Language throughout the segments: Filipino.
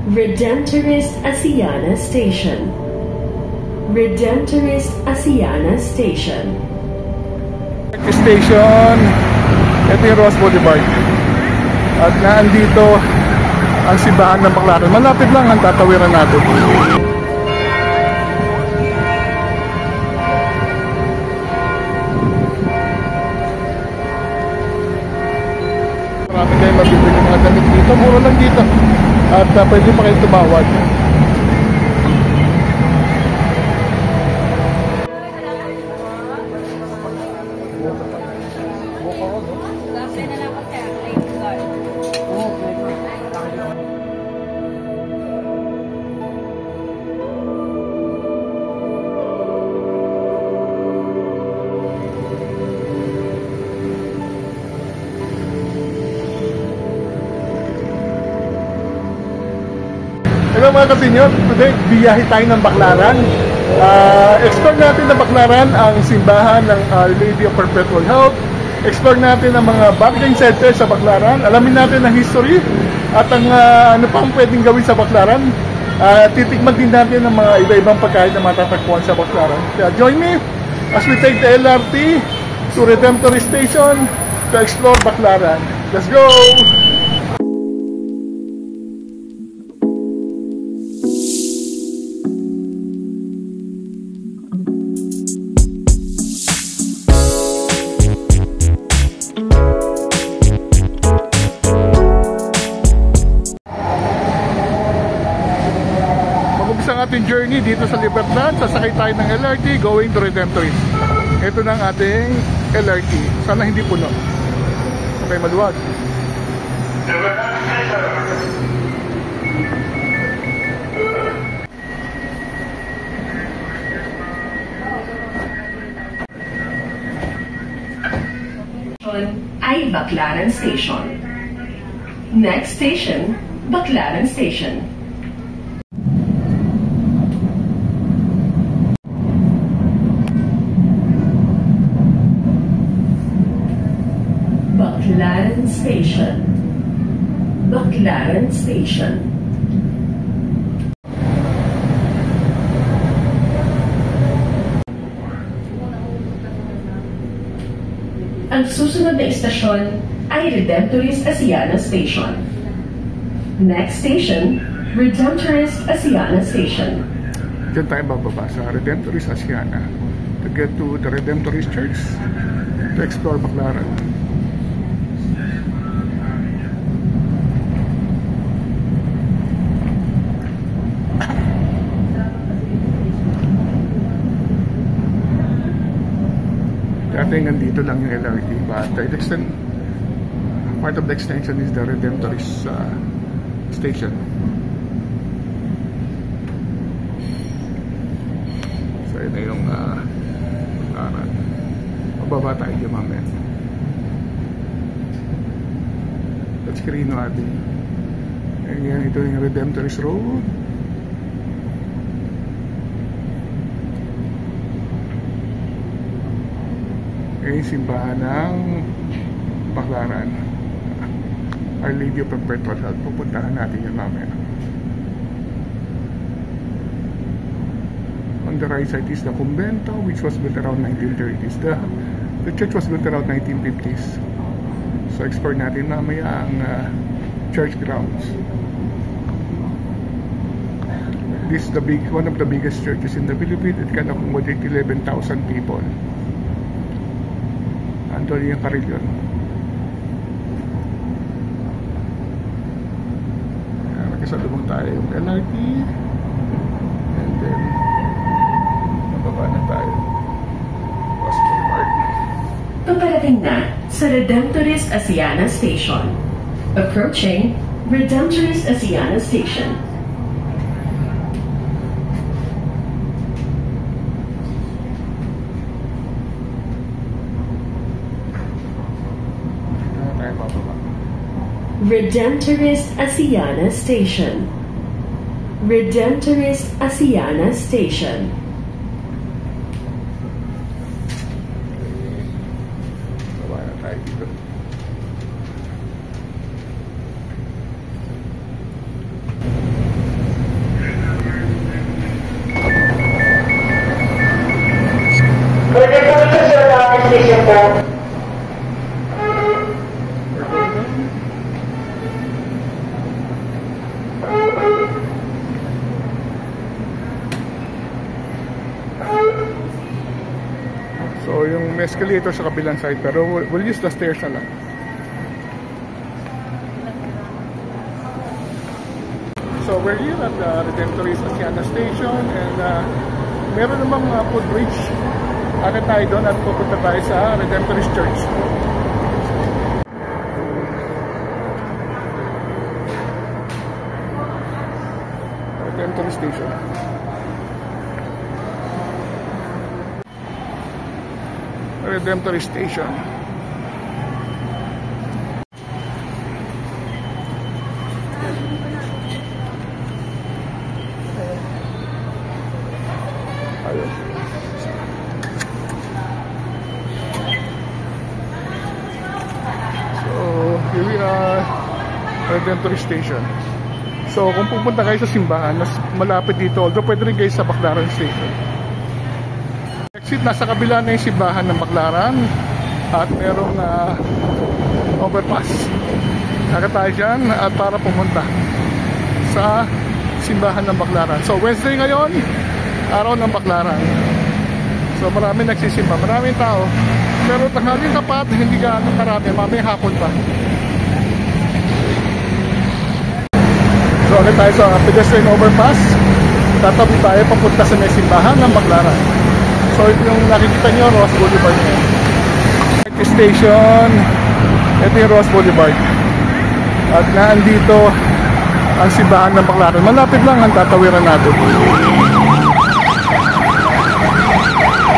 Redemptorist Asiana Station. Redemptorist Asiana Station. Station, ito yung Ross Boulevard. At naandito ang simbahan ng Baclaran. Malapit lang ang tatawiran natin. Marami kayo mabibili ng mga damit dito. Mura lang dito. At pwede pa kayo tumawad. Hello mga kasinyor, today biyahe tayo ng Baclaran. Explore natin ng Baclaran ang simbahan ng Our Lady of Perpetual Help. Explore natin ang mga bargain center sa Baclaran. Alamin natin ang history at ang ano pang pwedeng gawin sa Baclaran. Titikman din natin ang mga iba-ibang pagkain na matatagpuan sa Baclaran. Kaya join me as we take the LRT to Redemptorist Station to explore Baclaran. Let's go! Ang ating journey dito sa Libertad, sasakay tayo ng LRT going to Redemptorist. Ito na ang ating LRT. Sana hindi puno. Okay, maluwag. Ay Baclaran Station. Next station, Baclaran Station. Baclaran Station. Baclaran Station. Ang susunod na istasyon ay Redemptorist Asiana Station. Next station, Redemptorist Asiana Station. Diyan tayo bababa sa Redemptorist Asiana to get to the Redemptorist Church to explore Baclaran. Dati nandito lang yung LRT, but part of the extension is the Redemptorist Station. So yun na yung Baclaran. Mababa tayo dyan mamaya. That's Quirino Abbey. And yan, ito yung Redemptorist Road. Yung simbahan ng Baclaran, Our Lady of Perpetual Help. Pupuntahan natin yan mamaya. On the right side is the convento, which was built around 1930s. The church was built around 1950s. So explore natin mamaya ang church grounds. This is one of the biggest churches in the Philippines. It can accommodate 11,000 people. Antonio Carrillo. Nagkasalubong tayo yung LRT. And then mababa na tayo. Hospital Park. Paparating na sa Redemptorist Asiana Station. Approaching Redemptorist Asiana Station. Redemptorist Asiana Station. Redemptorist Asiana Station. Baba na tayo dito. may escalator sa kabilang side, pero we'll use the stairs na lang. So we're here at the Redemptorist Asiana Station, and meron namang footbridge. Akit tayo doon at pupunta tayo sa Redemptorist Church. Redemptorist Station. Redemptorist Station. Ayun. So, here we are, Redemptorist Station. So, kung pupunta kayo sa simbahan, mas malapit dito, although pwede rin kayo sa Baclaran Station. Exit, nasa kabila na yung simbahan ng Baclaran at merong overpass. Saka tayo dyan at para pumunta sa simbahan ng Baclaran. So, Wednesday ngayon, araw ng Baclaran. So, marami nagsisimba, maraming tao. Pero tanghaling tapat, hindi gaano karami, mamaya hapon pa. So, ulit tayo sa pedestrian overpass. Tatabi tayo papunta sa may simbahan ng Baclaran. So, ito yung nakikita nyo, Ross Boulevard ngayon. Station, ito yung Ross Boulevard. At naandito ang simbahan ng Baclaran. Malapit lang ang tatawiran natin.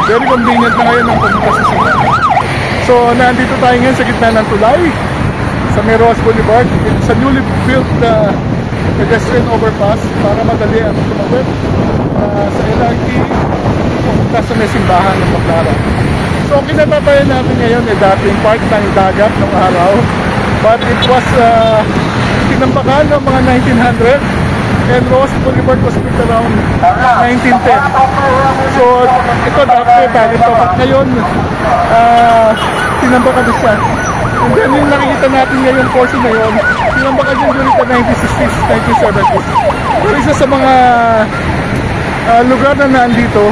Very convenient na ngayon ang pumunta sa simbahan. So, naandito tayo ngayon sa gitna ng tulay sa may Ross Boulevard. Sa newly built pedestrian overpass para madali ang tumawid sa LRT pumunta sa may simbahan ng Baclaran. So, kinatatayan natin ngayon dating part ng dagat ng araw, but it was tinambakan ng mga 1900 and Ross Boulevard was built around 1910. So, ito dati dagat ito, but ngayon tinambakan siya. And then yung nakikita natin ngayon portion na yun, tinambakan yun during the 1960s, 1970s. Pero isa sa mga lugar na naandito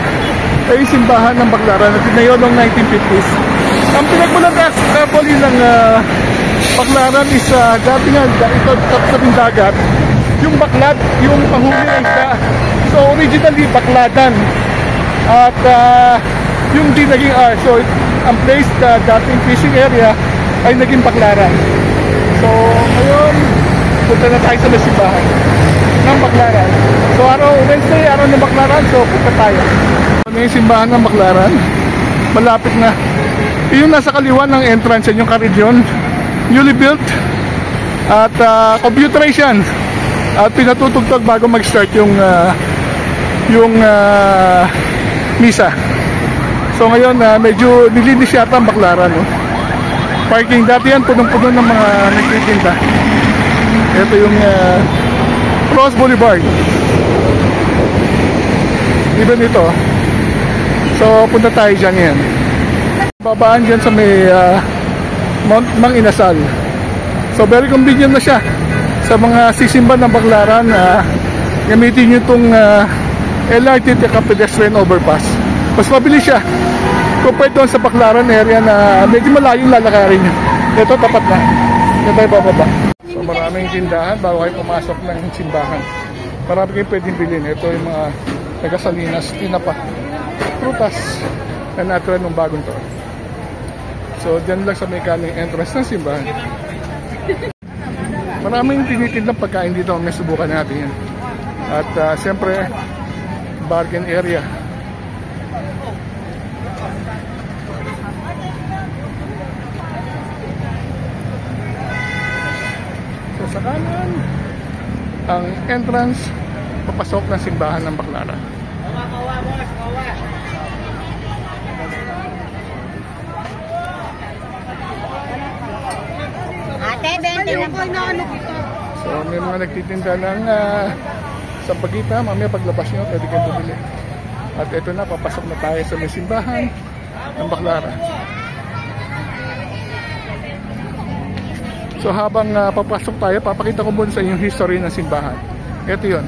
ay simbahan ng Baclaran na tinayo noong 1950s. Ang pinagmulan actually ng Baclaran is dati nga ito sa dagat, yung baklad, yung panghuli ng isda. So originally bakladan at yung di naging so ang place, dating fishing area ay naging Baclaran. So ngayon punta na tayo sa simbahan ng Baclaran. So araw Wednesday, araw ng Baclaran, so punta tayo. Ano yung simbahan ng Baclaran? Malapit na. Yung nasa kaliwa ng entrance yung Carillon, newly built at computerization at pinatutugtog bago mag-start yung misa. So ngayon medyo nilinis yata ang Baclaran, no? Parking dati yan, punong-puno ng mga nagtitinda. Ito yung Ross Boulevard. Even ito. So punta tayo dyan yan. Babaan dyan sa may Mount Mang Inasal. So very convenient na siya sa mga sisimba ng Baclaran. Gamitin nyo itong LRT pedestrian overpass. Mas mabilis siya compared doon sa Baclaran area na medyo malayong lalakarin nyo. Ito tapat na. Ito tayo bababa. So maraming tindahan bago kayo pumasok ng simbahan. Marami kayong pwedeng bilhin. Ito yung mga taga-Salinas, tinapa, prutas na natural ng bagong taon. So dyan lang sa may kaning entrance ng simbahan. Maraming tinitindang pagkain dito, may subukan natin yan. At siyempre bargain area. So sa kanan ang entrance papasok ng simbahan ng Baclaran. So may mga nagtitinda ng sampagita, mamaya paglabas nyo pwede kayo bumili. At ito na, papasok na tayo sa may simbahan ng Baclaran. So habang papasok tayo, papakita ko muna sa inyo yung history ng simbahan. Ito yun.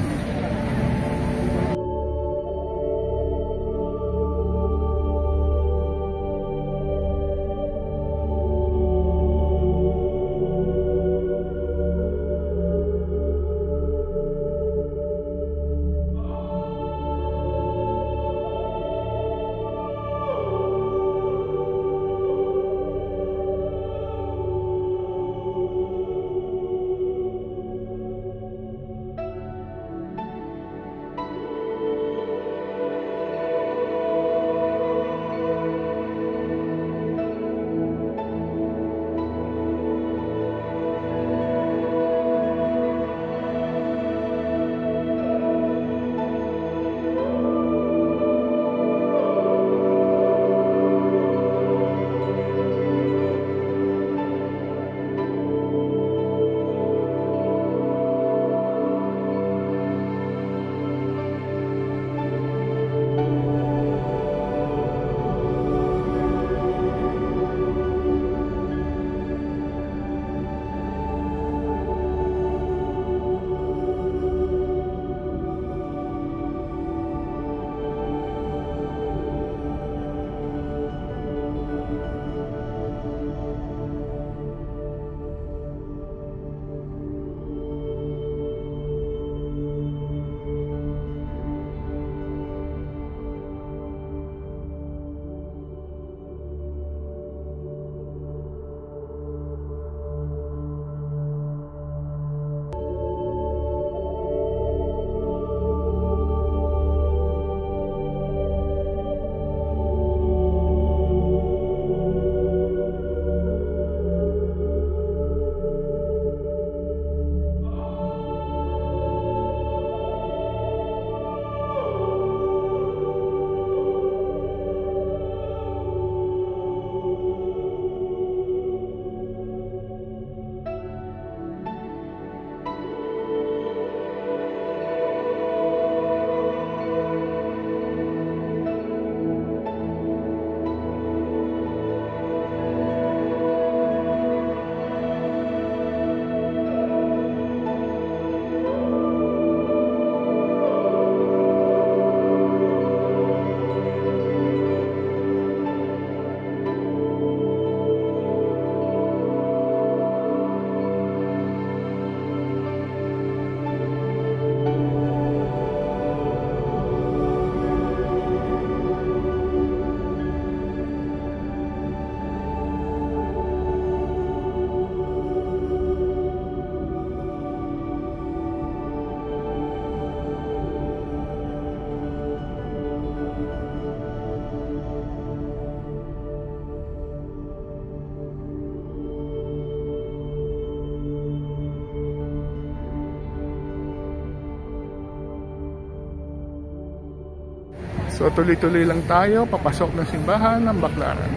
So tuloy-tuloy lang tayo papasok ng simbahan ng Baclaran.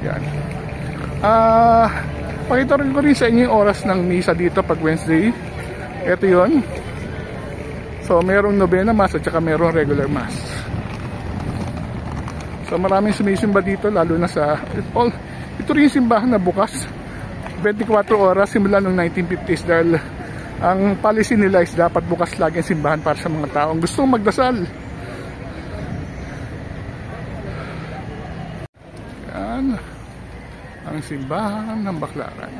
Yan. Pakita rin ko rin sa inyo yung oras ng misa dito pag Wednesday. Ito yun. So merong novena mass at saka merong regular mass. So maraming sumisimba dito, lalo na sa ito rin yung simbahan na bukas 24 oras simula noong 1950s, dahil ang policy nila is dapat bukas lagi ang simbahan para sa mga taong gustong magdasal. Yan ang simbahan ng Baclaran.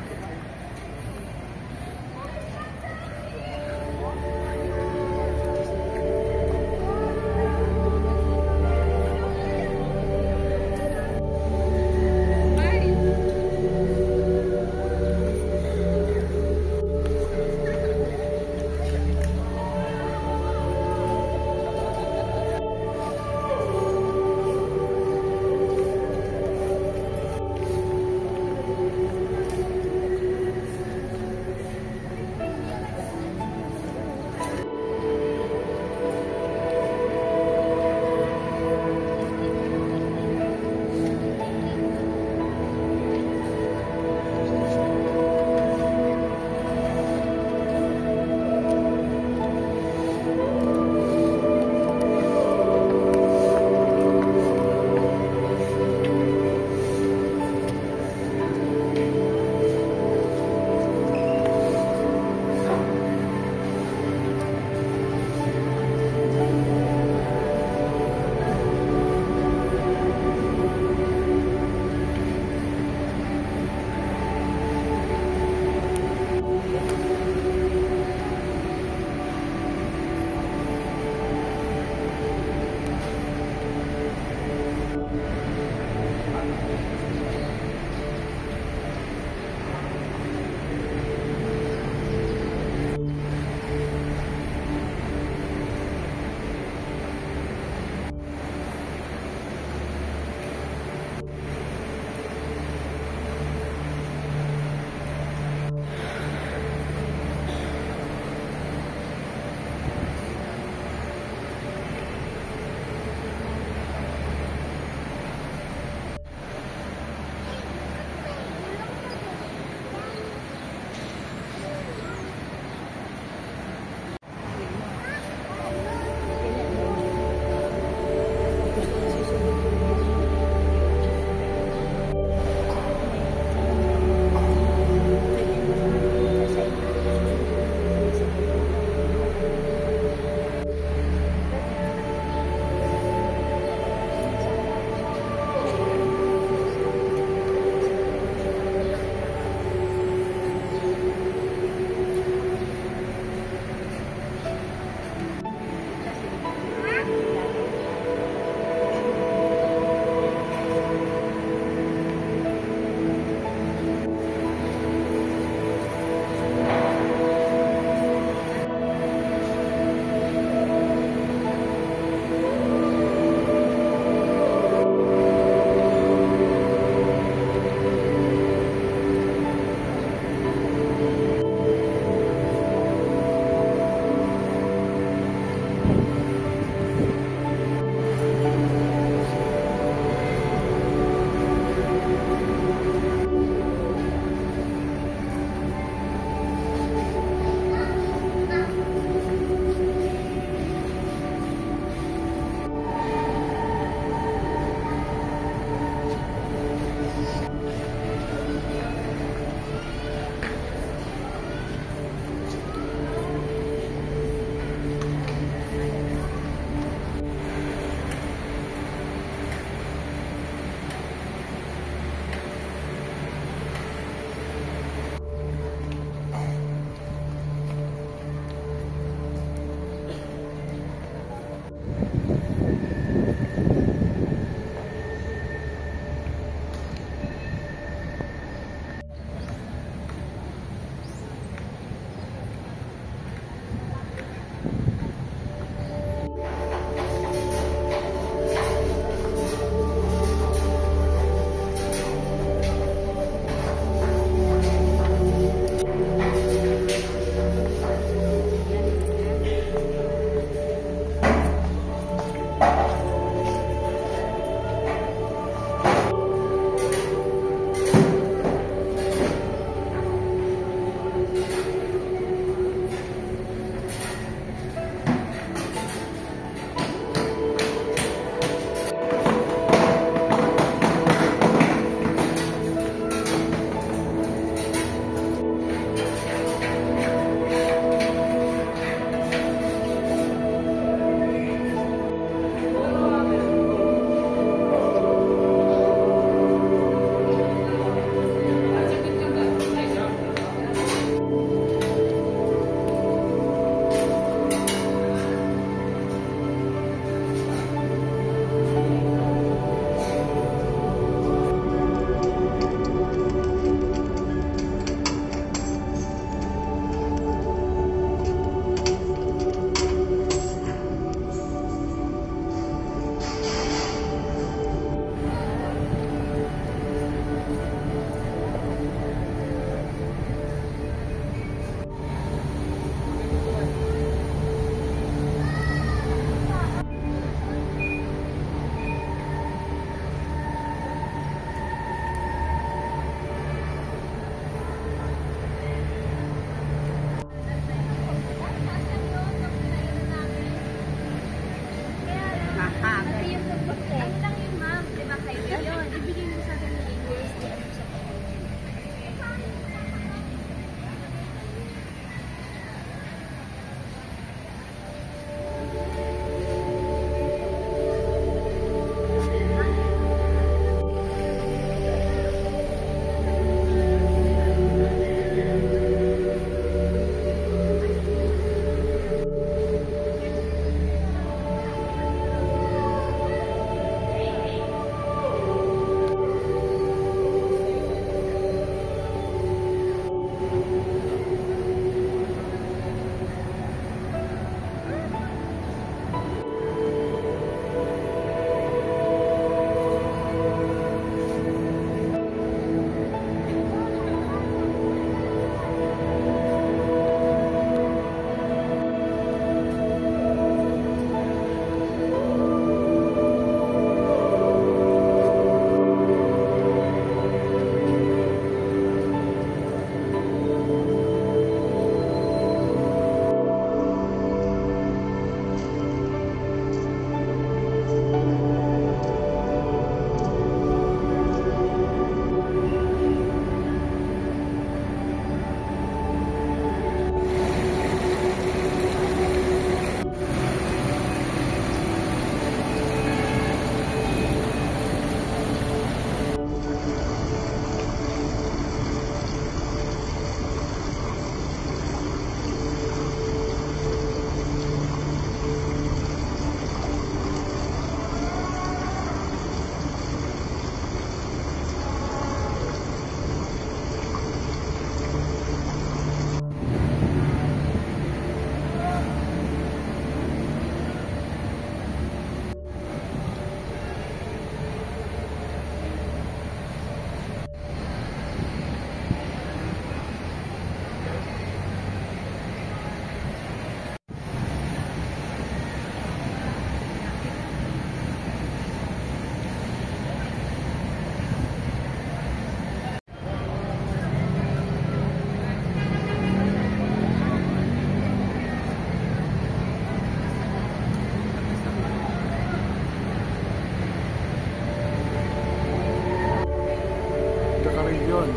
yun.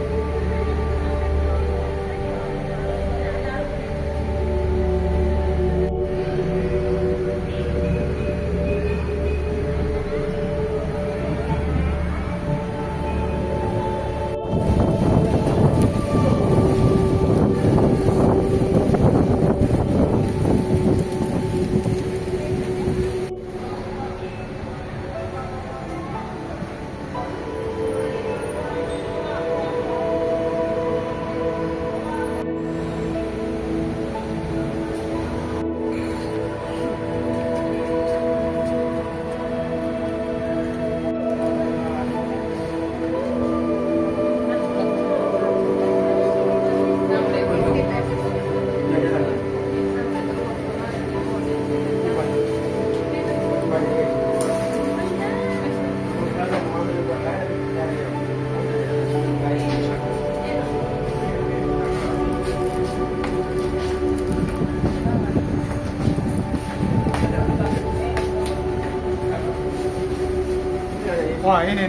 Wah, ini.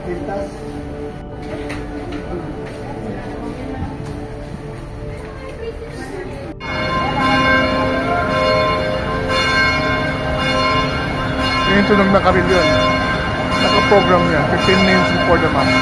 Pintas. Yung tunog na karil yun. Naka-program niya. 15 minutes before the mass.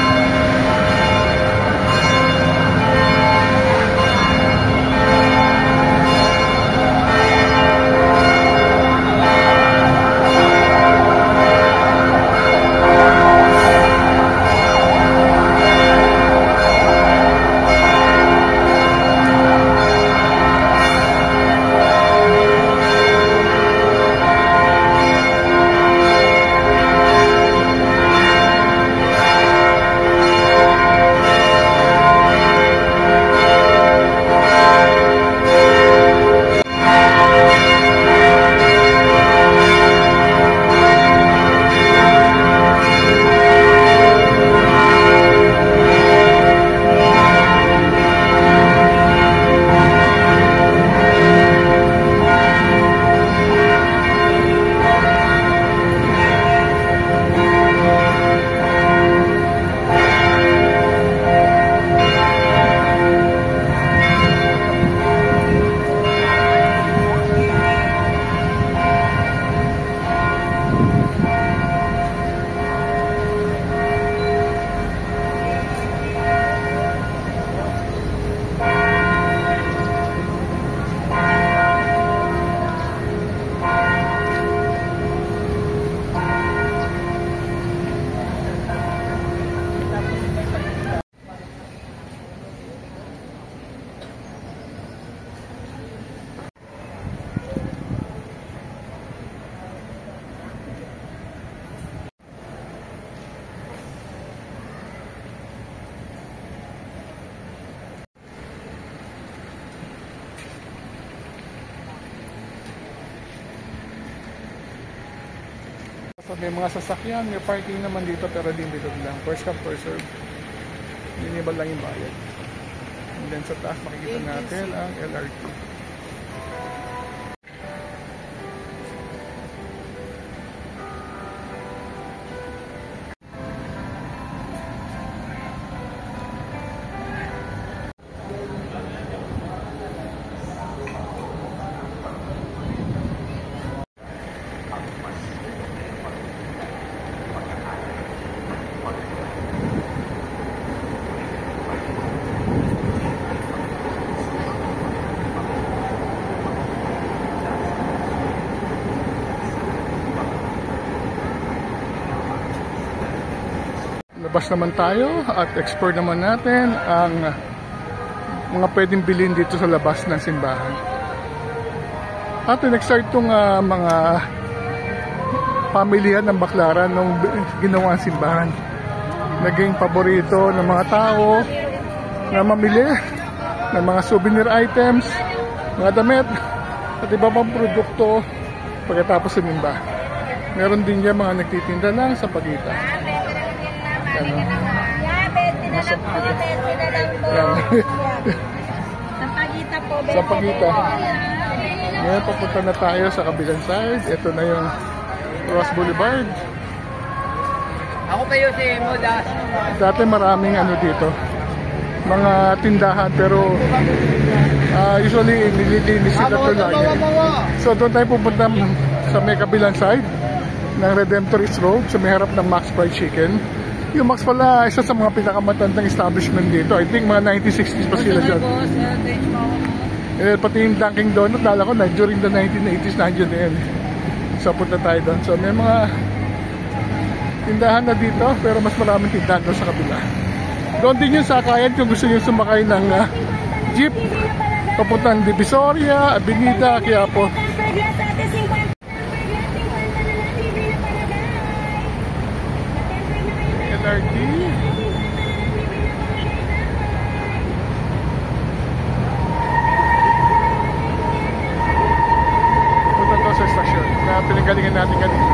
So, may mga sasakyan, may parking naman dito pero limited lang. First come, first serve. Minimal lang yung bayad. And then sa taas makikita natin ang LRT. Labas naman tayo at explore naman natin ang mga pwedeng bilhin dito sa labas ng simbahan. At nag-start itong mga pamilihan ng Baclaran nung ginawa ang simbahan. Naging paborito ng mga tao na mamili ng mga souvenir items, mga damit at iba pang produkto pagkatapos sumimba. Meron din dyan mga nagtitinda lang sa pagitan. Sa Pagita po. Sa Pagita. Ngayon papunta na tayo sa kabilang side. Ito na yung Ross Boulevard. Ako pa yun si Modas. Dati maraming ano dito, mga tindahan, pero usually nililinis sila ito lagi. So doon tayo pupunta sa may kabilang side ng Redemptorist Road, sa may harap ng Max Fried Chicken. Yung Max pala, isa sa mga pinakamatandang establishment dito. I think mga 1960s pa sila dyan. Pati yung Dunkin' Donut, dala ko na during the 1980s nandiyan na yan. So punta tayo doon. So may mga tindahan na dito, pero mas maraming tindahan doon sa kabila. Doon din yung sakayan kung gusto nyo sumakay ng jeep papuntang Divisoria, Avenida, Quiapo. LRT. Punta to sa estasyon na pinagalingan natin kanina.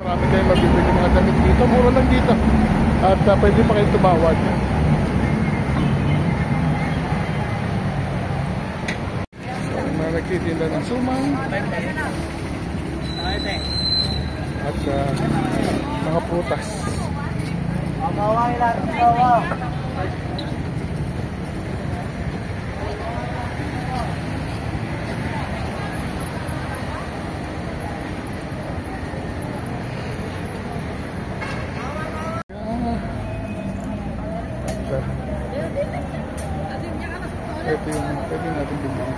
Marami tayong mabibili mga damit dito. Mura lang dito. At pwede pa kayo tumawad. So, mga nagtitinda ng sumang. At mga prutas. Ito yung pwede natin bilhin.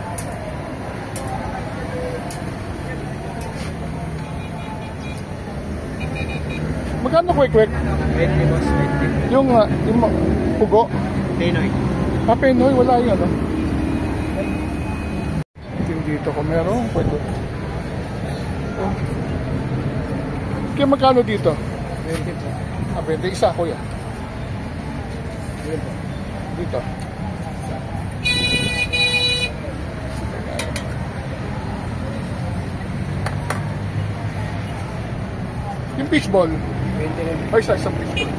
Magkano kwek-kwek? 20 boss, 20. Yung pugo? Pinoy. Pinoy, wala yung ano. Dito ko meron pwede. Kaya magkano dito? 20 po. 20, isa ko yan. Dito. Yung fishball. 20 rin. Ay, isang fishball.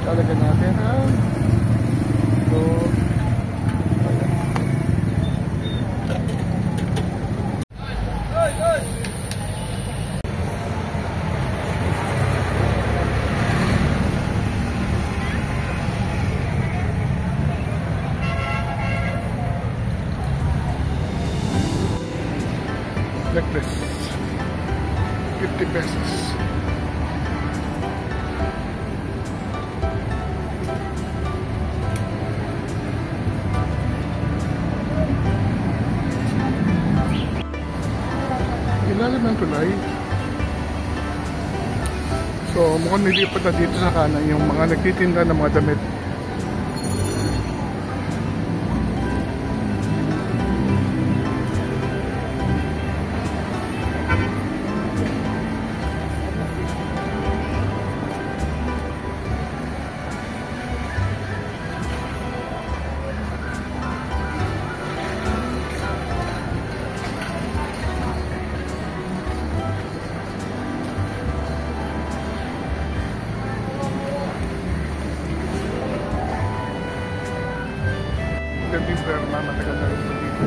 Lalagyan natin ang ito. Necklace. 50 pesos. Ilalim ng tulay. So mukhang nilipat na dito sa kanan yung mga nagtitinda ng mga damit. Ganding perma, matagal na rin dito.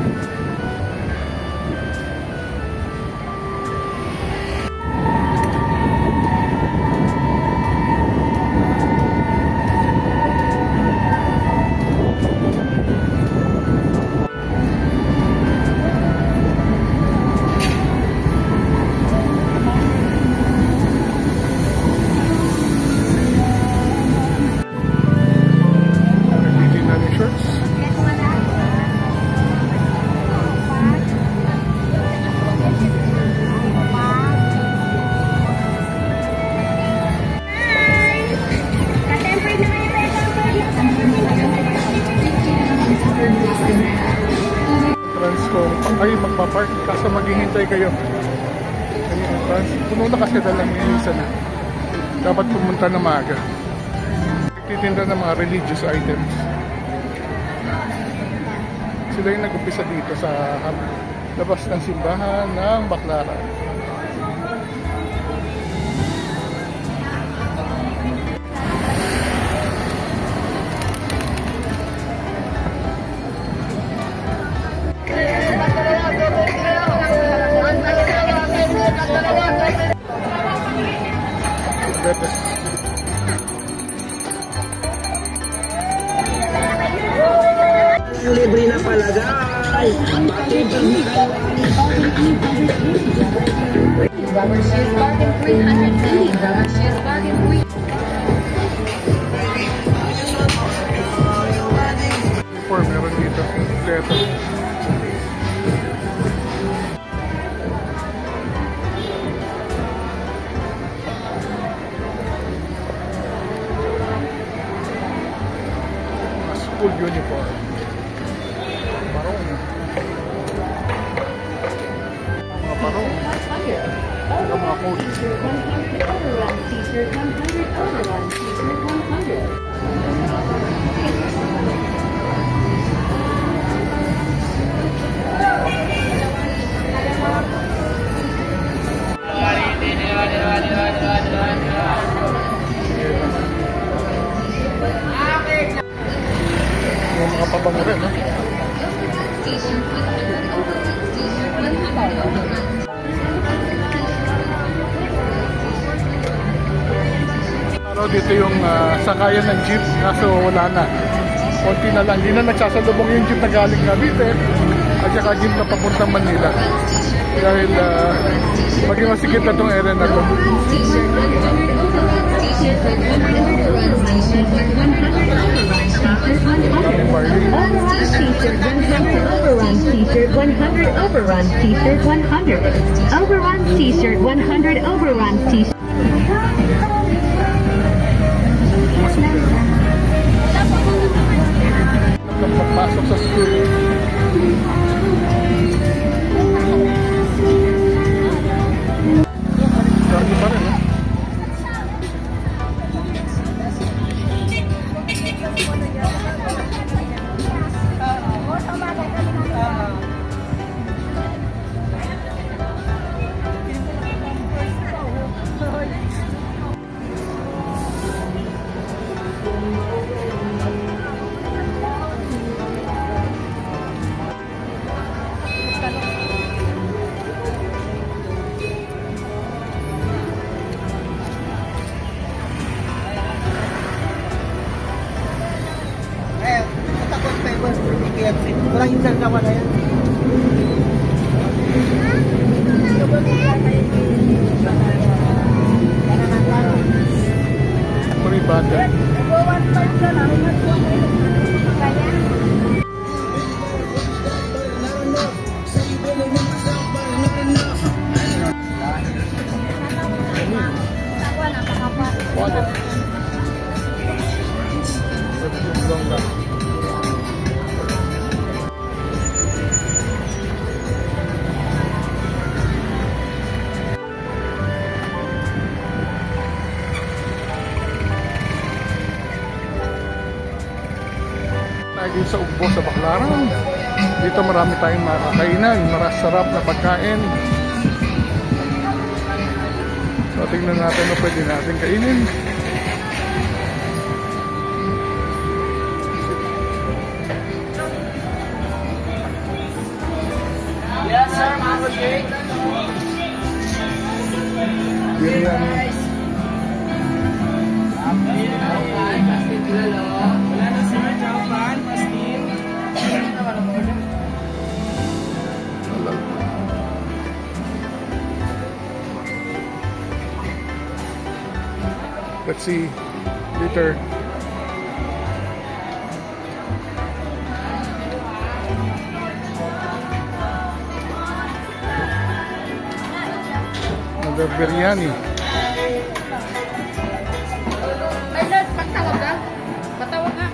Nagtitinda ng shirts. Transcom, ay magpapark kaso maghihintay kayo. Puno na kasi dalang yung isa na. Dapat pumunta na maaga. Nagtitinda ng mga religious items. Sila yung nag-umpisa dito sa labas ng simbahan ng Baclaran. Libre na palagay. Rubber shoes bargain 300 Rubber shoes bargain 3. Meron dito. Kompleto. School uniform. Parong. Mga parong. Mga coat. Overrun t-shirt 100. Overrun t-shirt 100. Yung mga pabango rin, no? Dito yung sakayan ng jeep, kaso wala na. Konti na lang. Hindi na nagsasalubong yung jeep na galing Cavite at saka jeep na papuntang Manila. Dahil maging masikip na itong area na ito. Overrun t-shirt 100. Overrun t-shirt 100. Overrun t-shirt 100. Overrun t-shirt. Pagpasok sa school. Dami pa rin, eh. Walang insert na wala yan. Free butter. Wallet. Lagi sa Ugbo sa Baclaran. Dito marami tayong makakainan, marasarap na pagkain. So tingnan natin na pwede natin kainin. Yes sir, mango shake. Biryani. Wala na sir, chowpan, pastil. Let's see later. Another biryani. Ay, Lord, pagtawag ka. Patawag ka.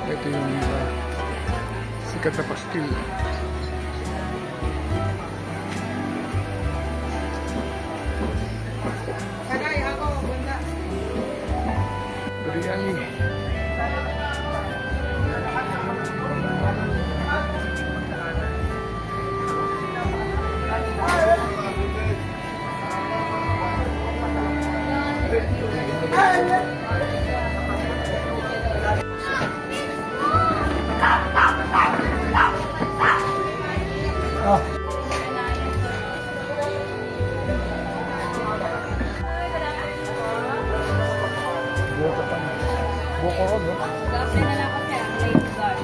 Ito yung sikat na pastil. Biryani. Bokoro, no? Kasi na lang kasi ang lady guard.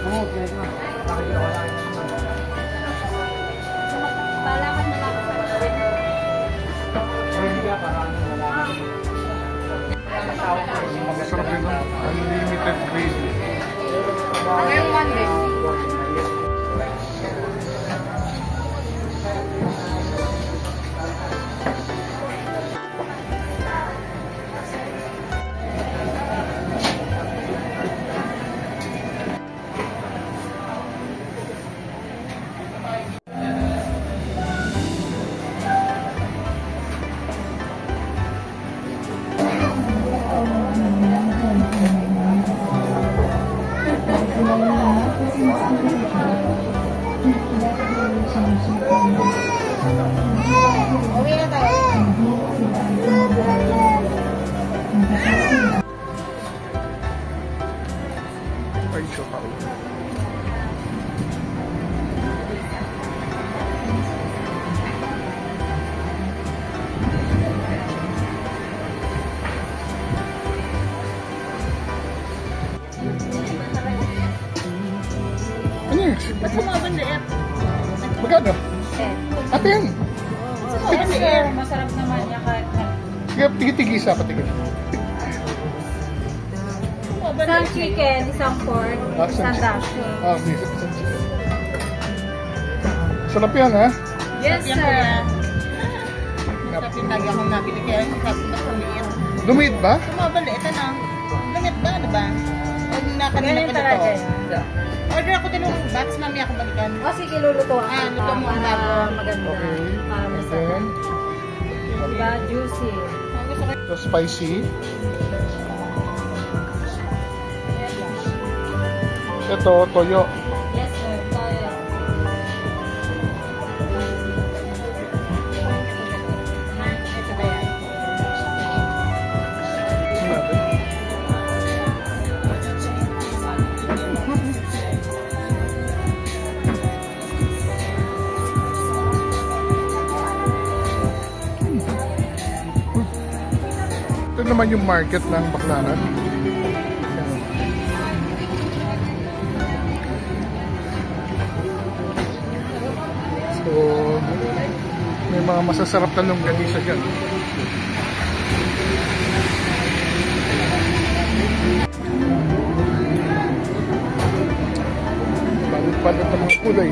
Okay na. Balakad na lang ako sa Masarap yun, no? Unlimited gravy. Ngayong Monday. Uwi na tayo. Ay, chokaw. Ano yun? Ba't sumabang liit? Magkano? Ate yan. Yes sir, masarap naman niya kahit na. Sige, tigit-tigisa pa tigit. Isang chicken, isang pork, isang dashi. Ah, please. Sarap yan, ha? Yes sir. Masarap yung lagi akong nabili kaya masarap na kuliit. Lumiit ba? Sumabalik, ito na. Lumit ba, ano ba? Huwag na kanina Ganyan ko talaga na yan. to. Order ako din ng bats, mami ako balikan. O sige, lulutuan Ah, ka luto mo para bago. maganda. Okay. Para And masarap. then, Diba? Juicy. Ang gusto ko ito spicy. Ito, toyo. Yes sir, toyo. ito ba yan? Ito naman yung market ng Baclaran. So, may mga masasarap na longganisa dyan. Balit-balit ang mga kulay.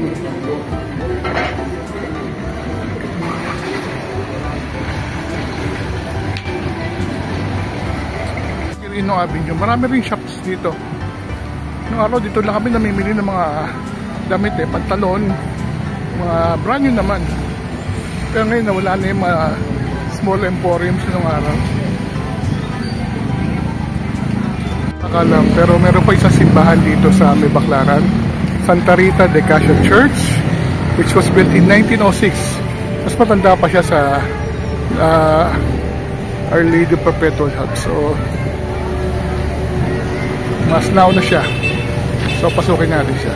Quirino Avenue. Marami rin shops dito. Noong araw dito lang kami namimili ng mga damit pantalon, mga brand new naman. Pero ngayon nawala na yung mga small emporiums noong araw. Akalam, pero meron pa isang simbahan dito sa may Baclaran, Santa Rita de Cassia Church, which was built in 1906. Mas matanda pa siya sa Our Lady of Perpetual Help. So mas now na siya. So pasukin natin siya.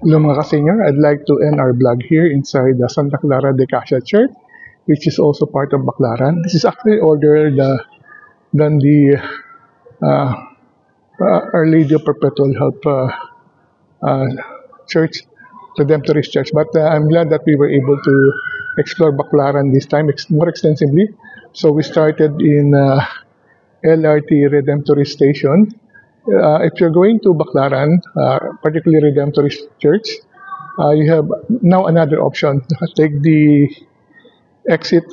Hello mga ka-senior, I'd like to end our vlog here inside the Santa Clara de Casia Church, which is also part of Baclaran. This is actually older than the Our Lady of Perpetual Help Church, Redemptorist Church. But I'm glad that we were able to explore Baclaran this time more extensively. So we started in LRT Redemptorist Station. If you're going to Baclaran, particularly Redemptorist Church, you have now another option. Take the exit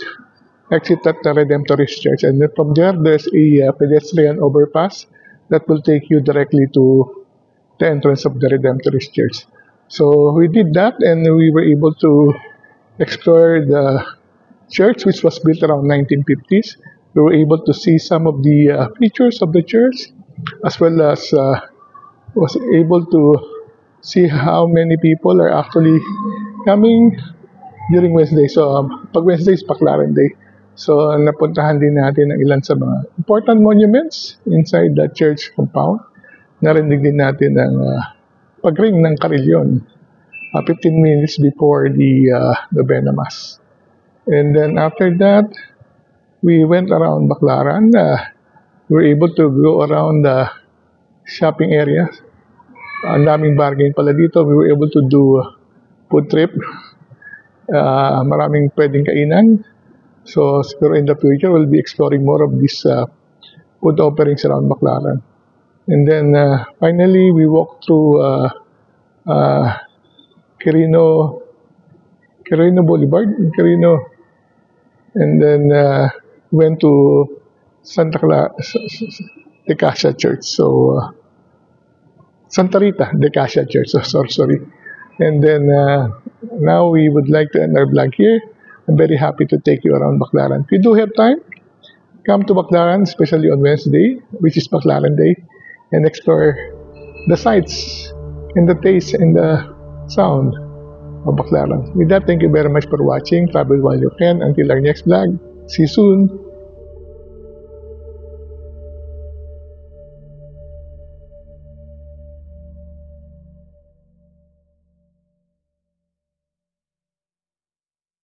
at the Redemptorist Church, and then from there, there's a pedestrian overpass that will take you directly to the entrance of the Redemptorist Church. So we did that, and we were able to explore the church, which was built around 1950s. We were able to see some of the features of the church, as well as was able to see how many people are actually coming during Wednesday. So pag Wednesday is Baclaran Day. So napuntahan din natin ang ilan sa mga important monuments inside the church compound. Narinig din natin ang pagring ng karilyon 15 minutes before the Novena Mass. And then after that, we went around Baclaran. We were able to go around the shopping area. Ang daming bargain pala dito. We were able to do food trip. Maraming pwedeng kainan. So, siguro in the future, we'll be exploring more of these food offerings around Baclaran. And then, finally, we walked through Quirino Boulevard, and then went to Santa Clara de Casia Church. So, Santa Rita de Casia Church. So, sorry. And then, now we would like to end our vlog here. I'm very happy to take you around Baclaran. If you do have time, come to Baclaran, especially on Wednesday, which is Baclaran Day, and explore the sights and the taste and the sound of Baclaran. With that, thank you very much for watching. Travel while you can. Until our next vlog. See you soon.